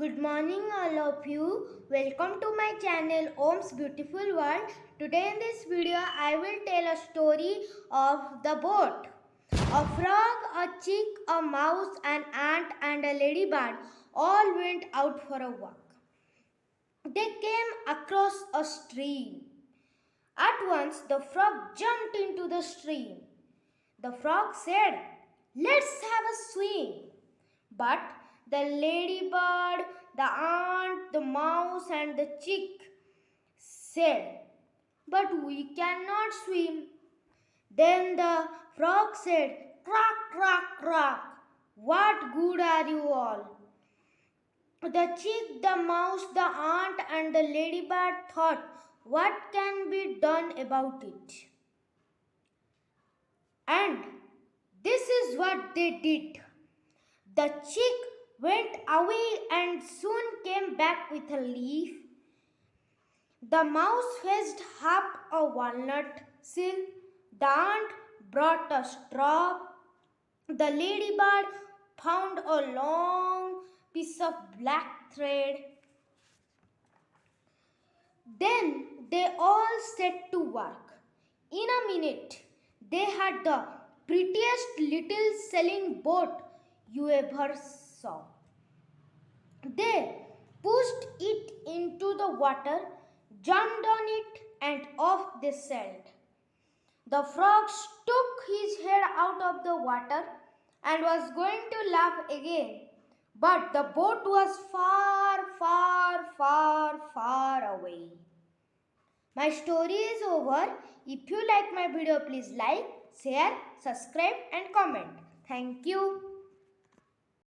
Good morning, all of you. Welcome to my channel Om's Beautiful World. Today in this video, I will tell a story of the boat. A frog, a chick, a mouse, an ant, and a ladybird all went out for a walk. They came across a stream. At once, the frog jumped into the stream. The frog said, "Let's have a swim." But the ladybird, the ant, the mouse, and the chick said, "But we cannot swim." Then the frog said, "Croak, croak, croak. What good are you all?" The chick, the mouse, the ant, and the ladybird thought, what can be done about it? And this is what they did. The chick went away and soon came back with a leaf. The mouse fetched half a walnut seal. The ant brought a straw. The ladybird found a long piece of black thread. Then they all set to work. In a minute, they had the prettiest little sailing boat you ever saw. They pushed it into the water, jumped on it, and off they sailed. The frog stuck his head out of the water and was going to laugh again, but the boat was far, far, far, far away. My story is over. If you like my video, please like, share, subscribe, and comment. Thank you.